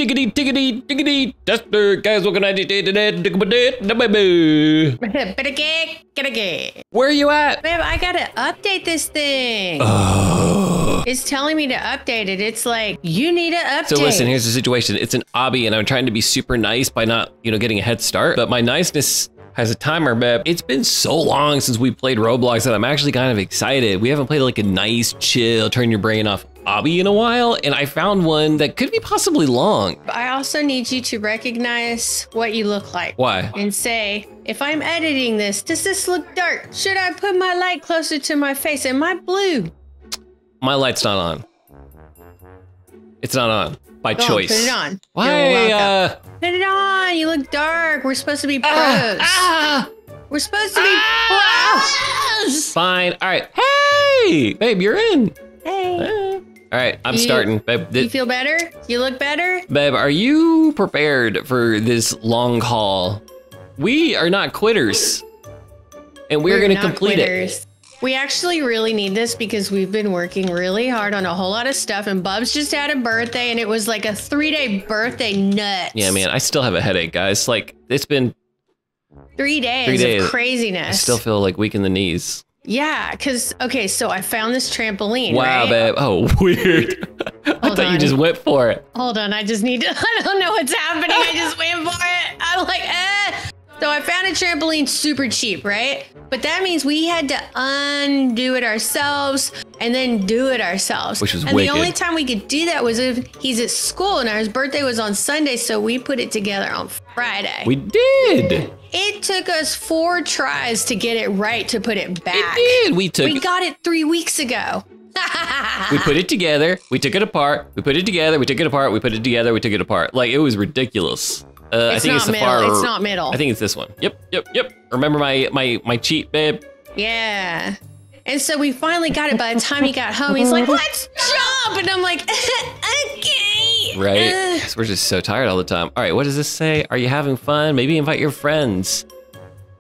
Tickety, tickety, tickety, tester. Guys, what can I do today? Where are you at? Babe, I gotta update this thing. It's telling me to update it. It's like, you need to update. So listen, here's the situation. It's an obby and I'm trying to be super nice by not, getting a head start. But my niceness has a timer, babe. It's been so long since we played Roblox that I'm actually kind of excited. We haven't played like a nice, chill, turn your brain off obby in a while. And I found one that could be possibly long. I also need you to recognize what you look like. Why? And say, if I'm editing this, does this look dark? Should I put my light closer to my face? Am I blue? My light's not on. It's not on by choice. Put it on. Why? Put it on. You look dark. We're supposed to be pros. We're supposed to be pros. Fine. All right. Hey, babe, you're in. Hey. All right, I'm starting. Babe, you feel better? You look better? Babe, are you prepared for this long haul? We are not quitters. And we're going to complete it. We actually really need this because we've been working really hard on a whole lot of stuff, and Bubs just had a birthday and it was like a 3-day birthday nuts. Yeah, man, I still have a headache, guys. Like, it's been 3 days of craziness. I still feel like weak in the knees. Yeah, because, okay, so I found this trampoline, wow, right? babe. Oh, weird. I thought you just went for it. Hold on, I just need to, I don't know what's happening. I just went for it. I'm like, So I found a trampoline super cheap, right? But that means we had to undo it ourselves and then do it ourselves. Which was wicked. wicked. The only time we could do that was if he's at school, and his birthday was on Sunday, so we put it together on Friday. We did. It took us 4 tries to get it right to put it back. It did. We got it 3 weeks ago. We put it together. We took it apart. We put it together. We took it apart. We put it together. We took it apart. Like, it was ridiculous. I think it's the far. It's not middle. I think it's this one. Yep. Remember my cheat, babe? Yeah. And so we finally got it. By the time he got home, he's like, let's jump. And I'm like, okay. Right. 'Cause we're just so tired all the time. All right, what does this say? Are you having fun? Maybe invite your friends.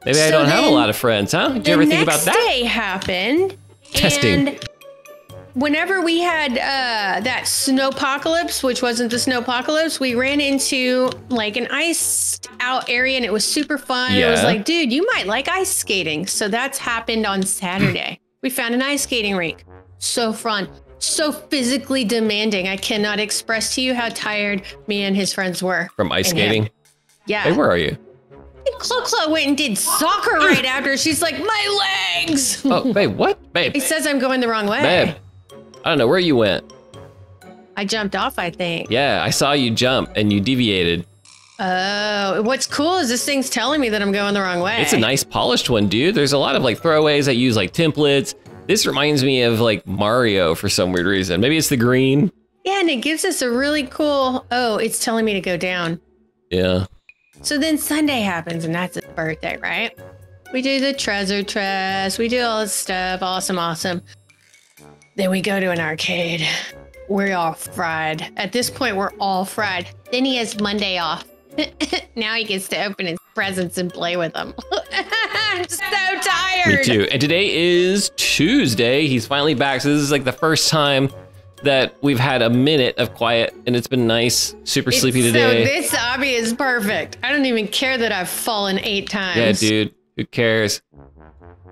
Maybe I don't have a lot of friends, huh? Did you ever think about that? The next day happened. Testing. And whenever we had that snowpocalypse, which wasn't the snowpocalypse, we ran into like an iced out area and it was super fun. Yeah. It was like, dude, you might like ice skating. So that's happened on Saturday. We found an ice skating rink. So fun. So physically demanding. I cannot express to you how tired me and his friends were. From ice skating? Yeah. Hey, where are you? Chloe went and did soccer right after. She's like, my legs. Oh, babe, what? Babe. He says I'm going the wrong way. Babe. I don't know where you went. I jumped off, I think. Yeah, I saw you jump and you deviated. Oh, what's cool is this thing's telling me that I'm going the wrong way. It's a nice polished one, dude. There's a lot of like throwaways that use like templates. This reminds me of like Mario for some weird reason. Maybe it's the green. Yeah, and it gives us a really cool, it's telling me to go down. Yeah. So then Sunday happens and that's his birthday, right? We do the treasure chest. We do all this stuff. Awesome. Then we go to an arcade. We're all fried. At this point, we're all fried. Then he has Monday off. Now he gets to open his presents and play with them. I'm so tired. Me too. And today is Tuesday. He's finally back. So this is like the first time that we've had a minute of quiet and it's been nice. Super sleepy today. So this obby is perfect. I don't even care that I've fallen 8 times. Yeah, dude. Who cares?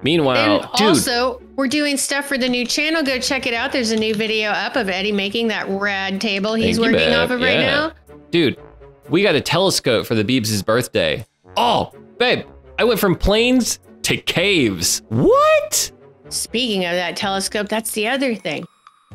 Meanwhile, and also, we're doing stuff for the new channel. Go check it out. There's a new video up of Eddie making that rad table he's working off of right now. Dude, we got a telescope for the Beebs' birthday. Oh, babe, I went from planes to caves. What? Speaking of that telescope, that's the other thing.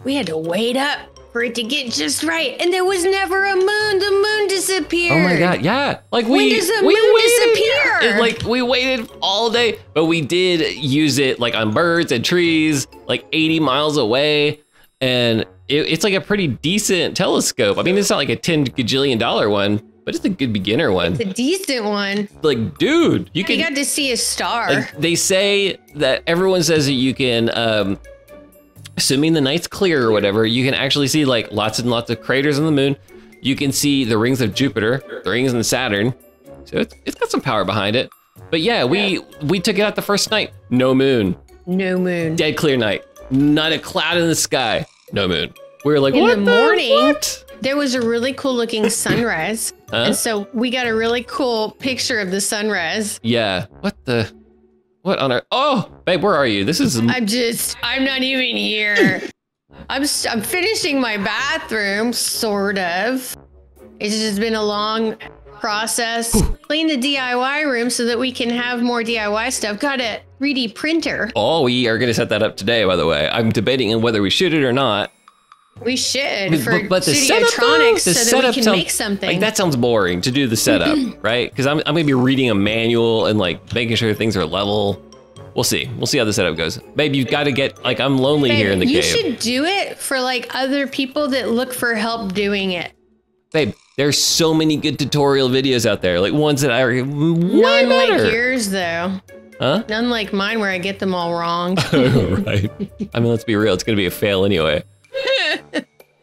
We had to wait up for it to get just right. And there was never a moon. The moon disappeared. Oh my God, yeah. Like when does the moon disappear? Like we waited all day, but we did use it like on birds and trees, like 80 miles away. And it's like a pretty decent telescope. I mean, it's not like a $10 gajillion one, but it's a good beginner one. It's a decent one. Like, dude, you got to see a star. Like, they say that everyone says that you can, assuming the night's clear or whatever, you can actually see like lots and lots of craters on the moon. You can see the rings of Jupiter, the rings of Saturn. So it's got some power behind it. But yeah, we took it out the first night. No moon. No moon. Dead clear night. Not a cloud in the sky. No moon. We were like, in what the morning. What? there was a really cool looking sunrise. Huh? And so we got a really cool picture of the sunrise. Yeah. What on earth? Oh, babe, where are you? This is. I'm not even here. I'm finishing my bathroom, sort of. It's just been a long process. Clean the DIY room so that we can have more DIY stuff. Got a 3D printer. Oh, we are going to set that up today, by the way. I'm debating on whether we should it or not. We should But the setup, Studiotronics though, so that we can make something. Like, that sounds boring to do the setup, right? Because I'm going to be reading a manual and like making sure things are level. We'll see. We'll see how the setup goes. Babe, you've got to get, like, I'm lonely Babe, here in the cave. You should do it for like other people that look for help doing it. Babe, there's so many good tutorial videos out there. Like ones that are way None better. like yours, though. Huh? None like mine where I get them all wrong. Right. I mean, let's be real. It's going to be a fail anyway.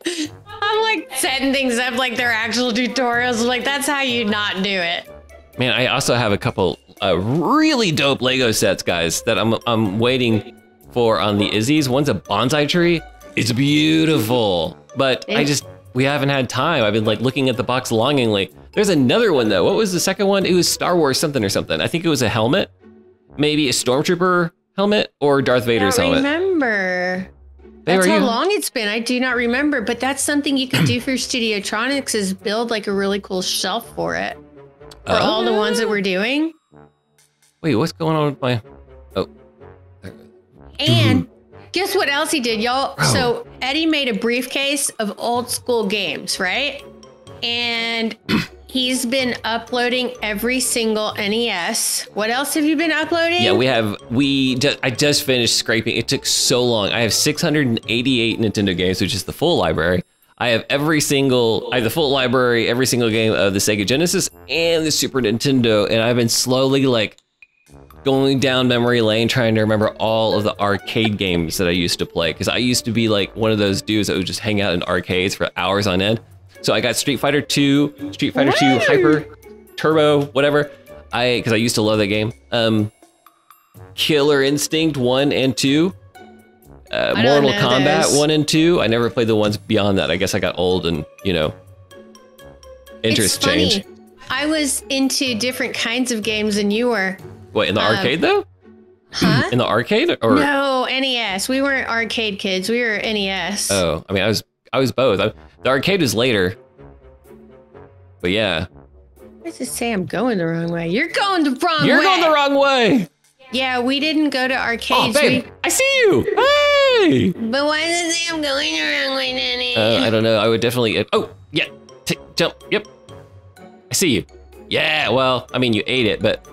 I'm like setting things up like they're actual tutorials. Like, that's how you not do it. Man, I also have a couple really dope Lego sets, guys, that I'm waiting for on the Izzy's. One's a bonsai tree. It's beautiful, but we haven't had time. I've been like looking at the box longingly. There's another one though. What was the second one? It was Star Wars something or something. I think it was a helmet, maybe a Stormtrooper helmet or Darth Vader's helmet. I remember. That's how long it's been. I do not remember, but that's something you could do for Studiotronics is build like a really cool shelf for it. For all the ones that we're doing. Wait, what's going on with my... Oh. And guess what else he did, y'all? So Eddie made a briefcase of old school games, right? And he's been uploading every single NES. What else have you been uploading? Yeah, I just finished scraping. It took so long. I have 688 Nintendo games, which is the full library. I have the full library, every single game of the Sega Genesis and the Super Nintendo, and I've been slowly like going down memory lane trying to remember all of the arcade games that I used to play, because I used to be like one of those dudes that would just hang out in arcades for hours on end. So I got Street Fighter 2, Street Fighter 2 Hyper, Turbo, whatever, because I used to love that game. Killer Instinct 1 and 2. Mortal Kombat 1 and 2. I never played the ones beyond that. I guess I got old and, you know, interest changed. I was into different kinds of games than you were. What, in the arcade though? Huh? In the arcade or? No, NES. We weren't arcade kids. We were NES. Oh, I mean, I was both. The arcade was later. But yeah. Let's just say I'm going the wrong way. You're going the wrong way. You're going the wrong way. Yeah, we didn't go to arcades. Oh, babe, I see you. Hey. But why does it say I'm going the wrong way, Nanny? I don't know. I would definitely. Oh, yeah. Jump. Yep. I see you. Yeah. Well, I mean, you ate it, but.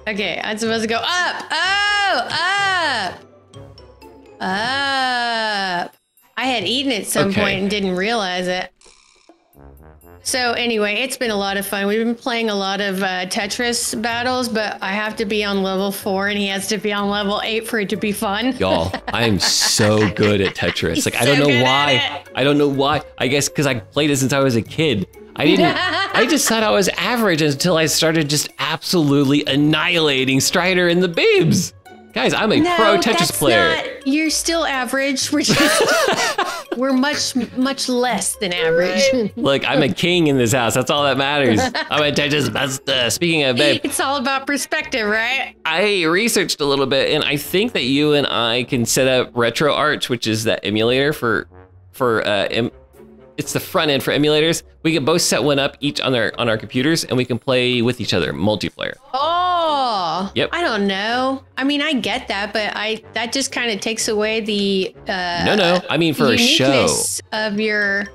Okay, I'm supposed to go up. Oh, up. Up. I had eaten at some point and didn't realize it. So anyway, it's been a lot of fun. We've been playing a lot of Tetris battles, but I have to be on level 4 and he has to be on level 8 for it to be fun. Y'all, I am so good at Tetris. Like, I don't know why. I don't know why. I guess because I played it since I was a kid. I just thought I was average until I started just absolutely annihilating Strider and the Babes. Guys, I'm a pro Tetris player. You're still average. We're much less than average. Look, I'm a king in this house. That's all that matters. I'm a Tetris master. Speaking of, babe, it's all about perspective, right? I researched a little bit, and I think that you and I can set up RetroArch, which is that emulator for it's the front end for emulators. We can both set one up each on our computers, and we can play with each other multiplayer. Oh, yep. I don't know. I mean, I get that, but that just kind of takes away the no. I mean, for a show of your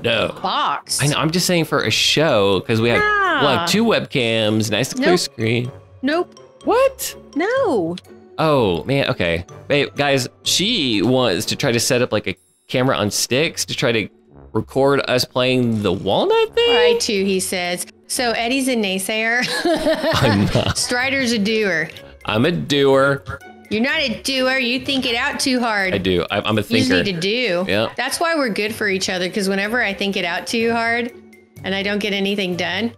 box. I know. I'm just saying for a show because we'll have 2 webcams, nice clear screen. Nope. What? No. Oh man. Okay, babe, guys. She wants to try to set up like a camera on sticks to try to record us playing the walnut thing? I too, he says. So Eddie's a naysayer. I'm not. Strider's a doer. I'm a doer. You're not a doer. You think it out too hard. I do. I'm a thinker. You just need to do. Yeah. That's why we're good for each other, because whenever I think it out too hard and I don't get anything done,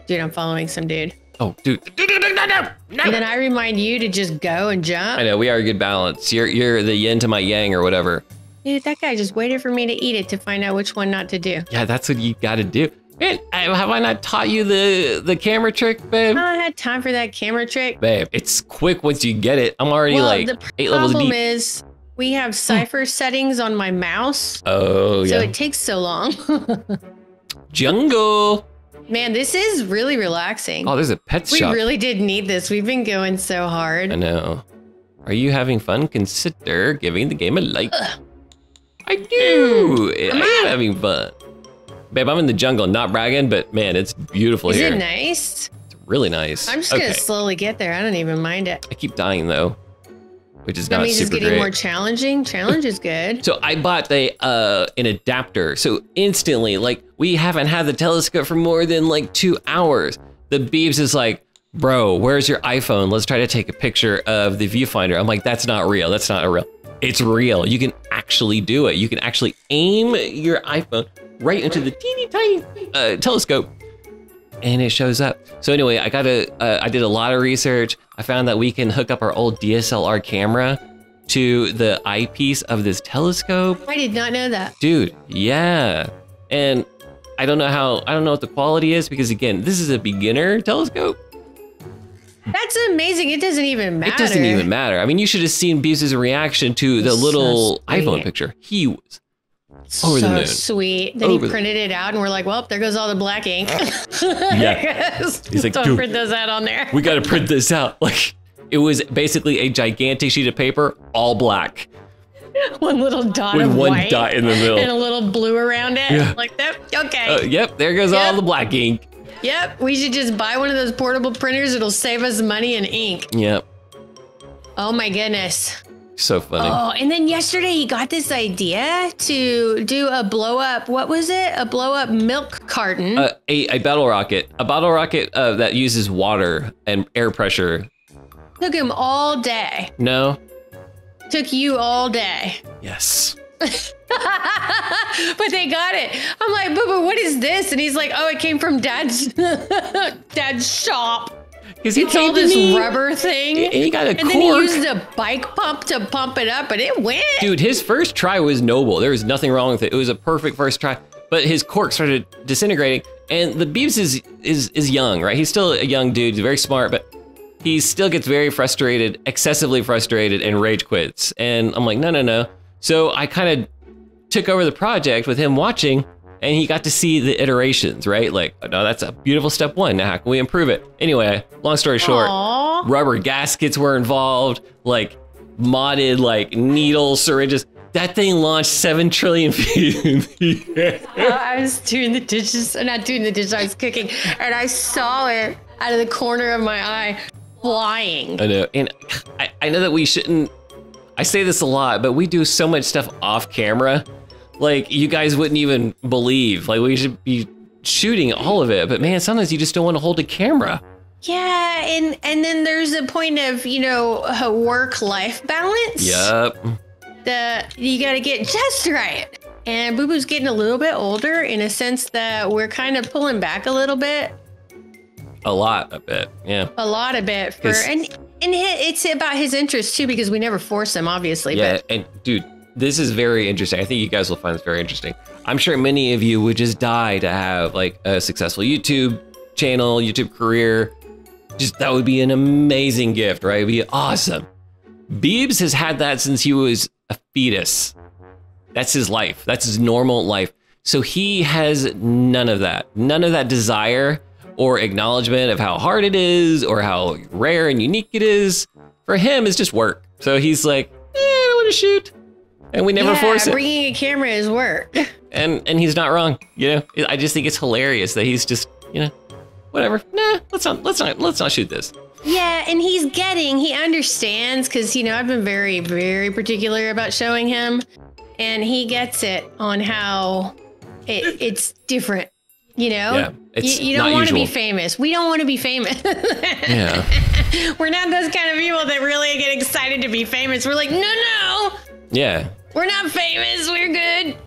dude, I'm following some dude. Oh, dude. No. And then I remind you to just go and jump. I know. We are a good balance. You're the yin to my yang or whatever. Dude, that guy just waited for me to eat it to find out which one not to do. Yeah, that's what you got to do. Man, have I not taught you the camera trick, babe? I don't have time for that camera trick. Babe, it's quick once you get it. I'm already like 8 levels deep. The problem is we have cipher settings on my mouse. Oh, yeah. So it takes so long. Jungle. Man, this is really relaxing. Oh, there's a pet shop. We really did need this. We've been going so hard. I know. Are you having fun? Consider giving the game a like. I do. I am having fun. Babe, I'm in the jungle, not bragging, but man, it's beautiful here. Is it nice? It's really nice. I'm just gonna slowly get there. I don't even mind it. I keep dying though, which is not super great. That means it's getting more challenging. Challenge is good. So I bought an adapter. So instantly, like, we haven't had the telescope for more than like 2 hours. The Beebs is like, bro, where's your iPhone? Let's try to take a picture of the viewfinder. I'm like, that's not real. That's not real. It's real. You can actually do it. You can actually aim your iPhone right into the teeny tiny telescope, and it shows up. So anyway, I did a lot of research. I found that we can hook up our old DSLR camera to the eyepiece of this telescope. I did not know that. Dude, yeah. And I don't know what the quality is, because again, this is a beginner telescope. That's amazing. It doesn't even matter. It doesn't even matter. I mean, you should have seen Beebs' reaction to the little iPhone picture. He was over the moon. So sweet. Then he printed it out and we're like, well, there goes all the black ink. Yeah. He's like, don't print those out on there. We got to print this out. Like, it was basically a gigantic sheet of paper, all black. One little dot with of one white dot in the middle. And a little blue around it. Yeah. Like that. Okay. Yep. There goes all the black ink. Yep, we should just buy one of those portable printers. It'll save us money and ink. Yep. Oh my goodness. So funny. Oh, and then yesterday he got this idea to do a blow up. What was it? A blow up milk carton. A bottle rocket. A bottle rocket that uses water and air pressure. Took him all day. No. Took you all day. Yes. But they got it. I'm like, Boo, what is this? And he's like, oh, it came from Dad's shop. It's all this rubber thing. He got a cork. And then he used a bike pump to pump it up, and it went. Dude, his first try was noble. There was nothing wrong with it. It was a perfect first try. But his cork started disintegrating. And the Beebs is young, right? He's still a young dude. He's very smart, but he still gets very frustrated, excessively frustrated, and rage quits. And I'm like, no. So I kind of took over the project with him watching, and he got to see the iterations, right? Like, no, that's a beautiful step one. Now, how can we improve it? Anyway, long story short, rubber gaskets were involved, like modded, like needle syringes. That thing launched 7 trillion feet in the air. I was doing the dishes, not doing the dishes, I was cooking, and I saw it out of the corner of my eye flying. I know, and I know that we shouldn't, I say this a lot, but we do so much stuff off camera. Like, you guys wouldn't even believe. Like, we should be shooting all of it. But man, sometimes you just don't want to hold a camera. Yeah, and then there's a point of, a work-life balance. Yep. You got to get just right. And Boo Boo's getting a little bit older in a sense that we're kind of pulling back a little bit. A lot, I bet. Yeah. A lot of it. And it's about his interests too, because we never force him, obviously. Yeah, but. and dude, this is very interesting. I think you guys will find this very interesting. I'm sure many of you would just die to have like a successful YouTube channel, YouTube career. Just that would be an amazing gift, right? It'd be awesome. Beebs has had that since he was a fetus. That's his life. That's his normal life. So he has none of that desire or acknowledgement of how hard it is or how rare and unique it is. For him, it's just work. So he's like, I don't want to shoot. And we never force it. Bringing a camera is work. And he's not wrong. I just think it's hilarious that he's just, whatever. Nah, let's not shoot this. Yeah, and he understands, because, I've been very, very particular about showing him, and he gets it on how it's different. Yeah, it's you don't want to be famous. We don't want to be famous. Yeah. We're not those kind of people that really get excited to be famous. We're like, no. Yeah. We're not famous. We're good.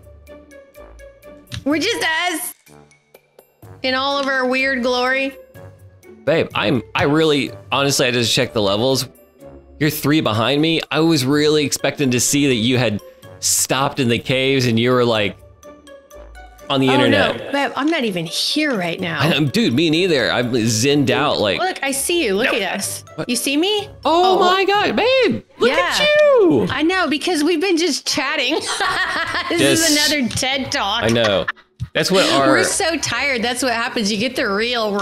We're just us in all of our weird glory. Babe, honestly, I just checked the levels. You're 3 behind me. I was really expecting to see that you had stopped in the caves and you were like on the internet. No, but I'm not even here right now. Dude, me neither. I'm zinned out. Like, look, I see you. Look at us. What? You see me? Oh my God, babe! Look at you. I know, because we've been just chatting. This is another TED Talk. I know. That's what we're so tired. That's what happens. You get the real.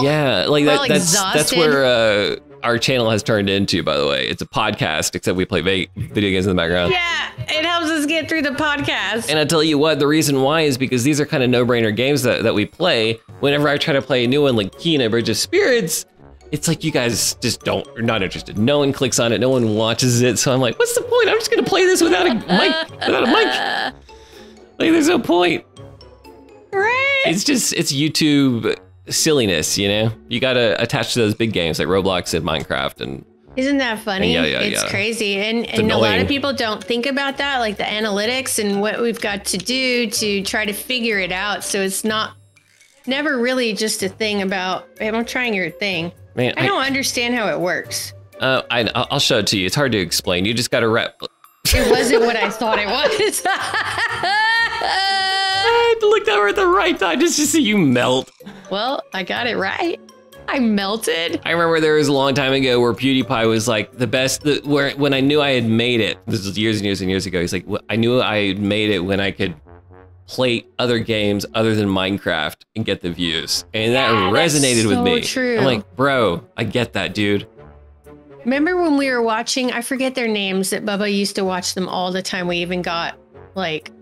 Yeah, like that's where our channel has turned into, by the way. It's a podcast, except we play video games in the background. Yeah, it helps us get through the podcast. And I tell you what, the reason why is because these are kind of no-brainer games that we play. Whenever I try to play a new one like Kena Bridge of Spirits, it's like you guys just are not interested. No one clicks on it, no one watches it. So I'm like, what's the point? I'm just gonna play this without a mic. Like, there's no point. Right. It's YouTube silliness, you know? You gotta attach to those big games like Roblox and Minecraft and... Isn't that funny? It's crazy. And a lot of people don't think about that, like the analytics and what we've got to do to try to figure it out. So it's never really just a thing about, babe, I'm trying your thing. Man, I don't understand how it works. I'll show it to you. It's hard to explain. You just gotta rep. It wasn't what I thought it was. I had to look over at the right time just to see you melt. Well, I got it right. I melted. I remember there was a long time ago where PewDiePie was like the best, when I knew I had made it. This was years and years and years ago. He's like, I knew I had made it when I could play other games other than Minecraft and get the views. And that resonated with me. True. I'm like, bro, I get that, dude. Remember when we were watching, I forget their names, that Bubba used to watch them all the time. We even got like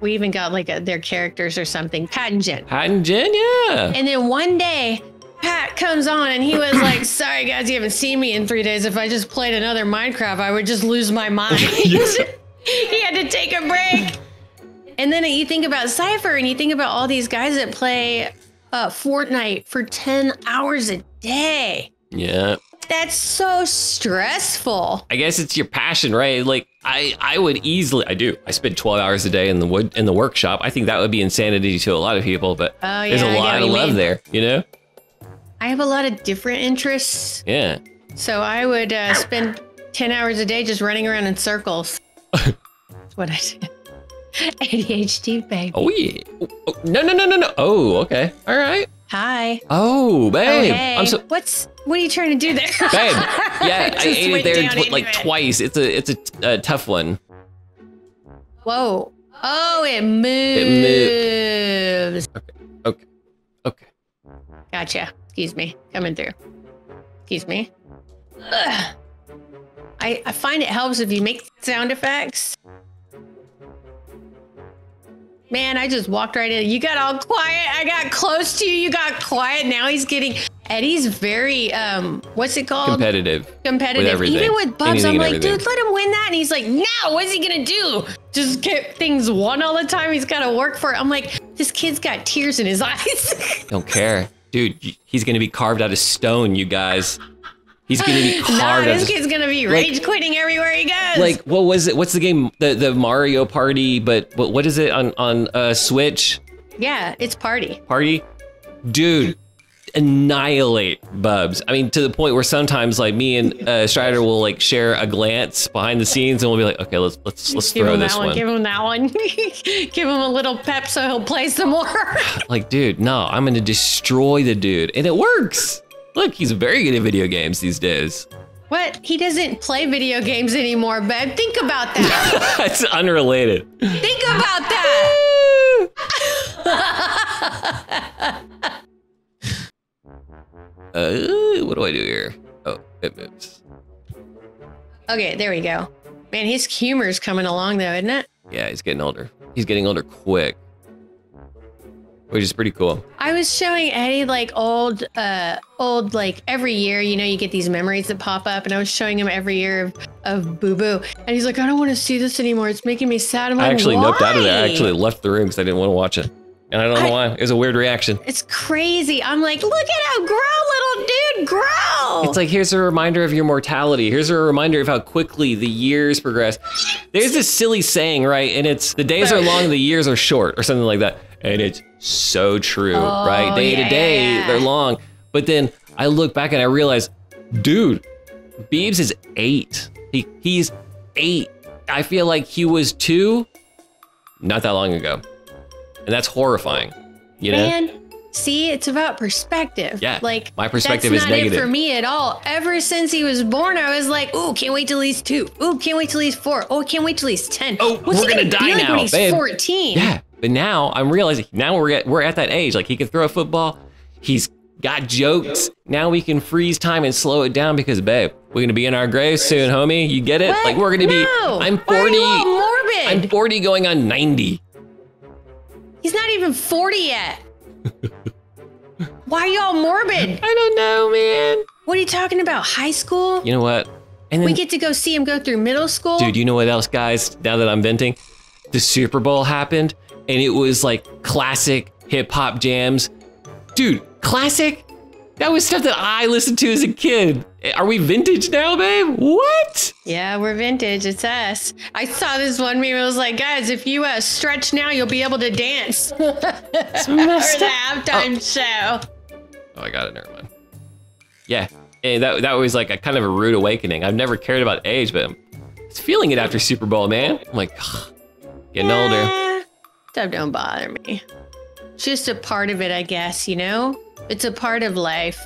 their characters or something. Pat and Jen. Pat and Jen, yeah. And then one day, Pat comes on and he was like, sorry guys, you haven't seen me in 3 days. If I just played another Minecraft, I would just lose my mind. He had to take a break. And then you think about Cypher and you think about all these guys that play Fortnite for 10 hours a day. Yeah. That's so stressful. I guess it's your passion, right? Like I would easily, I spend 12 hours a day in the workshop. I think that would be insanity to a lot of people, but there's a lot of love there, you know? I have a lot of different interests. Yeah. So I would spend 10 hours a day just running around in circles. That's what I do. ADHD, baby. Oh, yeah. Oh, no. Oh, okay. All right. Hi. Oh, babe. Oh, hey. What are you trying to do there? Babe. Yeah, I ate it there like twice. It's a tough one. Whoa. Oh, it moves. Okay. Gotcha. Excuse me. Coming through. Excuse me. Ugh. I find it helps if you make sound effects. Man, I just walked right in. You got all quiet. I got close to you. You got quiet. Now he's getting... Eddie's very, what's it called? Competitive. With even with Bubs, I'm like, dude, let him win that. And he's like, no, what's he gonna do? Just get things won all the time. He's gotta work for it. I'm like, this kid's got tears in his eyes. Don't care. Dude, he's gonna be carved out of stone, you guys. He's gonna be carved this kid's gonna be rage quitting everywhere he goes. Like, what was it? What's the game? The Mario Party, but what is it on Switch? Yeah, it's Party. Party? Dude, annihilate Bubs. I mean, to the point where sometimes like me and Strider will like share a glance behind the scenes and we'll be like, okay, let's throw this one. Give him that one. Give him a little pep so he'll play some more. Like, dude, no, I'm gonna destroy the dude. And it works. Look, he's very good at video games these days. What? He doesn't play video games anymore, babe. Think about that. That's unrelated. Think about that. What do I do here? Oh, it moves. Okay, there we go. Man, his humor's coming along though, isn't it? Yeah, he's getting older. He's getting older quick. Which is pretty cool. I was showing Eddie like old, like every year, you know, you get these memories that pop up, and I was showing him every year of Boo Boo, and he's like, I don't want to see this anymore. It's making me sad. I'm like, I actually why? noped out of there. I actually left the room because I didn't want to watch it. And I don't know why. It was a weird reaction. It's crazy. I'm like, look at him grow, little dude, grow. It's like, here's a reminder of your mortality. Here's a reminder of how quickly the years progress. There's this silly saying, right? And it's, the days are long, the years are short, or something like that. And it's so true, right? Day to day, they're long. But then I look back and I realize, dude, Beebs is 8. He's 8. I feel like he was 2 not that long ago. And that's horrifying, you know? Man, see, it's about perspective. Yeah, like my perspective is that's not negative. it for me at all. Ever since he was born, I was like, "Ooh, can't wait till he's 2. Ooh, can't wait till he's 4. Oh, can't wait till he's 10. Oh, What's we're he gonna die be like now, when he's babe. 14?" Yeah, but now I'm realizing now we're at that age. Like he can throw a football. He's got jokes. Now we can freeze time and slow it down because, babe, we're gonna be in our graves soon, homie. You get it? What? Like we're gonna be. No. I'm Why are 40. you all morbid? I'm 40 going on 90. He's not even 40 yet. Why are y'all morbid? I don't know, man. What are you talking about? High school? You know what? And then, We get to go see him go through middle school? dude, you know what else, guys? Now that I'm venting, the Super Bowl happened, and it was like classic hip hop jams. Dude, classic? That was stuff that I listened to as a kid. Are we vintage now, babe? What? Yeah, we're vintage. It's us. I saw this one meme. It was like, guys, if you stretch now, you'll be able to dance. For messed the up. halftime show. Oh, I got it. Never mind. Yeah, and that was like a kind of a rude awakening. I've never cared about age, but I'm feeling it after Super Bowl, man. I'm like, ugh, getting older. Stuff don't bother me. It's just a part of it, I guess, you know? It's a part of life.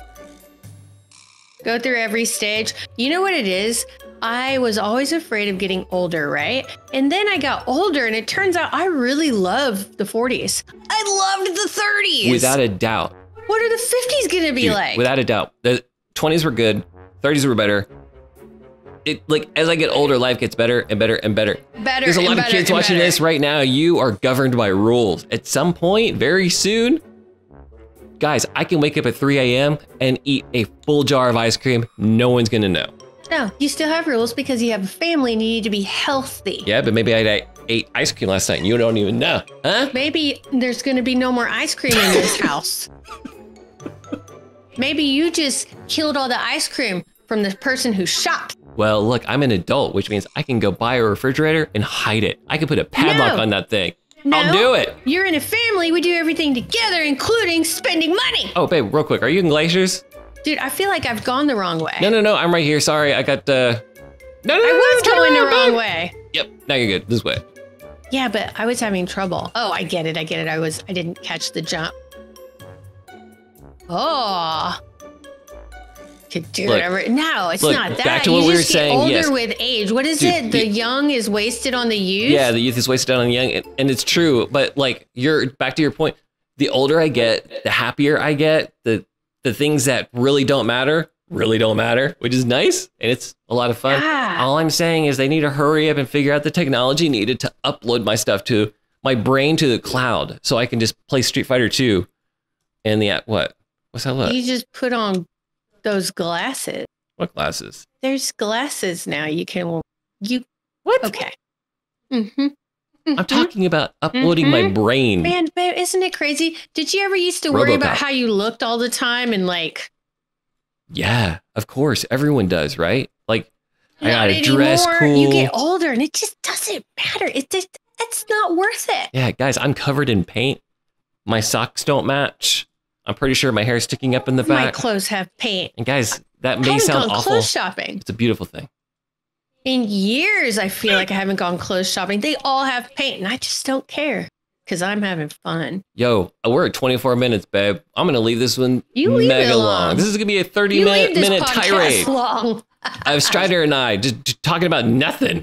Go through every stage. You know what it is? I was always afraid of getting older, right? And then I got older, and it turns out I really love the 40s. I loved the 30s. Without a doubt. What are the 50s gonna be Dude, like? without a doubt. The 20s were good. 30s were better. It like as I get older, life gets better and better and better. Better. There's a lot and of better kids and watching better. this right now. You are governed by rules. At some point, very soon, guys, I can wake up at 3 a.m. and eat a full jar of ice cream. No one's gonna know. No, you still have rules because you have a family and you need to be healthy. Yeah, but maybe I ate ice cream last night and you don't even know, huh? Maybe there's going to be no more ice cream in this house. Maybe you just killed all the ice cream from the person who shopped. Well, look, I'm an adult, which means I can go buy a refrigerator and hide it. I can put a padlock No. on that thing. No, I'll do it. You're in a family. We do everything together, including spending money. Oh, babe, real quick, are you in Glaciers? Dude, I feel like I've gone the wrong way. No, I'm right here. Sorry, I got No, I was turn going the around, wrong babe. way. Yep, now you're good. This way. Yeah, but I was having trouble. Oh, I get it. I didn't catch the jump. Oh. Could do Look, whatever. No, it's look, not that. back to what you we were just saying, get older yes. with age. What is Dude, it? The young is wasted on the youth? Yeah, the youth is wasted on the young, and it's true. But like, you're back to your point. The older I get, the happier I get. The things that really don't matter, which is nice, and it's a lot of fun. Yeah. All I'm saying is they need to hurry up and figure out the technology needed to upload my stuff to my brain to the cloud, so I can just play Street Fighter 2 and the app. What's that look? You just put on those glasses. What glasses? There's glasses now. What? Okay. Mm-hmm. I'm talking about uploading my brain. Man, babe, isn't it crazy? Did you ever used to worry about RoboCop. how you looked all the time and like Yeah, of course. Everyone does, right? Like, I not gotta dress anymore? cool. You get older and it just doesn't matter. It's not worth it. Yeah, guys, I'm covered in paint. My socks don't match. I'm pretty sure my hair's sticking up in the My back. clothes have paint. And guys, that I may haven't sound gone awful. clothes shopping. It's a beautiful thing. In years, I feel like I haven't gone clothes shopping. They all have paint, and I just don't care because I'm having fun. Yo, we're at 24 minutes, babe. I'm gonna leave this one You leave mega it long. long. This is gonna be a 30 You leave this minute podcast tirade. long. I have Strider and I just talking about nothing.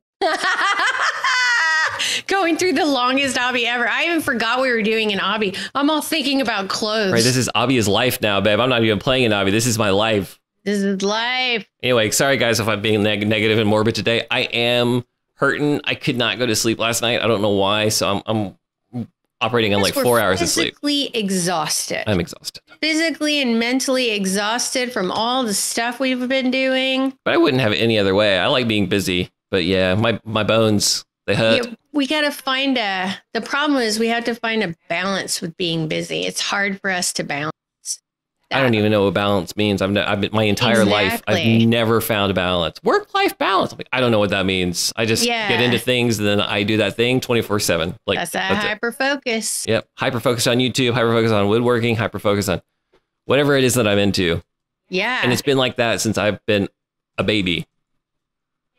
Going through the longest obby ever. I even forgot we were doing an obby. I'm all thinking about clothes. Right, this is Obby's life now, babe. I'm not even playing an Obby. This is my life. This is life. Anyway, sorry guys if I'm being negative and morbid today. I am hurting. I could not go to sleep last night. I don't know why. So I'm operating on like We're 4 hours of sleep. Physically exhausted. I'm exhausted. Physically and mentally exhausted from all the stuff we've been doing. But I wouldn't have it any other way. I like being busy. But yeah, my bones, they hurt. Yeah, we got to find the problem is we have to find a balance with being busy. It's hard for us to balance. I don't even know what balance means. I've been my entire life. Exactly. I've never found a balance. Work-life balance. I'm like, I don't know what that means. I just Yeah. get into things and then I do that thing 24/7. Like That's that that's it. hyper focus. Yep. Hyper focus on YouTube, hyper focus on woodworking, hyper focus on whatever it is that I'm into. Yeah. And it's been like that since I've been a baby.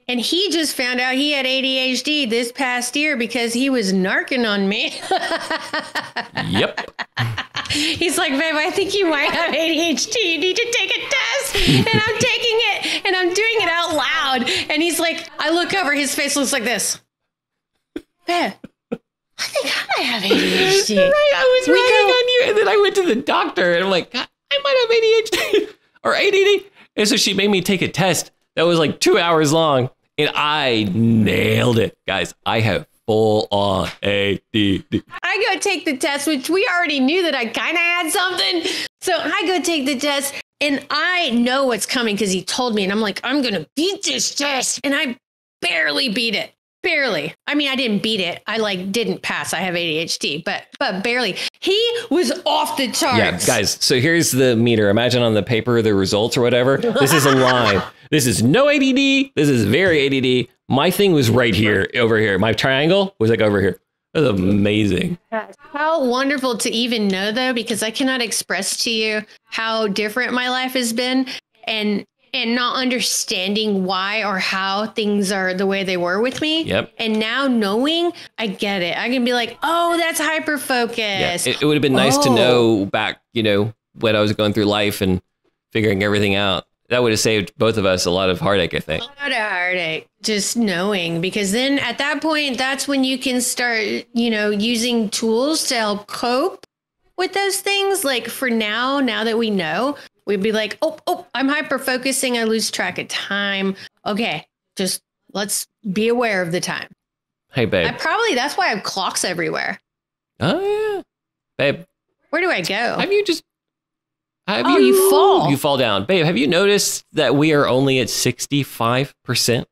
And he just found out he had ADHD this past year because he was narking on me. Yep. He's like, babe, I think you might have ADHD. You need to take a test. And I'm taking it and I'm doing it out loud. And he's like, I look over, his face looks like this. Babe, I think I might have ADHD. Right, I was riding on you. And then I went to the doctor and I'm like, God, I might have ADHD or ADD. And so she made me take a test that was like 2 hours long. And I nailed it. Guys, I have full on ADD. I go take the test, which we already knew that I kind of had something. So I go take the test and I know what's coming because he told me. And I'm like, I'm going to beat this test. And I barely beat it. Barely. I mean, I didn't beat it. I didn't pass. I have ADHD, but barely. He was off the charts. Yeah, guys. So here's the meter. Imagine on the paper, the results or whatever. This is a line. This is no ADD. This is very ADD. My thing was right here, over here. My triangle was like over here. That was amazing. How wonderful to even know, though, because I cannot express to you how different my life has been and not understanding why or how things are the way they were with me. Yep. And now knowing, I get it. I can be like, oh, that's hyper focus. Yeah. It would have been nice to know back, when I was going through life and figuring everything out. That would have saved both of us a lot of heartache, I think. A lot of heartache, just knowing, because then at that point, that's when you can start, using tools to help cope with those things. Like for now that we know, we'd be like, oh, I'm hyper focusing. I lose track of time. Okay, just let's be aware of the time. Hey, babe. That's why I have clocks everywhere. Oh, yeah. Babe. Where do I go? You fall. You fall down. Babe, have you noticed that we are only at 65%?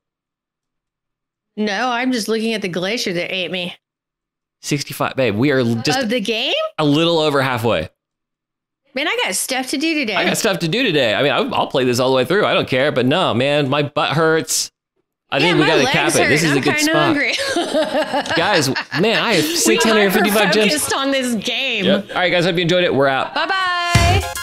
No, I'm just looking at the glacier that ate me. 65. Babe, we are just of the game? A little over halfway. Man, I got stuff to do today. I mean, I'll play this all the way through. I don't care. But no, man, my butt hurts. I think we got to cap it. This is a good spot. Hungry. Guys, man, I have 655 gems. Focused on this game. Yep. All right, guys, hope you enjoyed it. We're out. Bye-bye.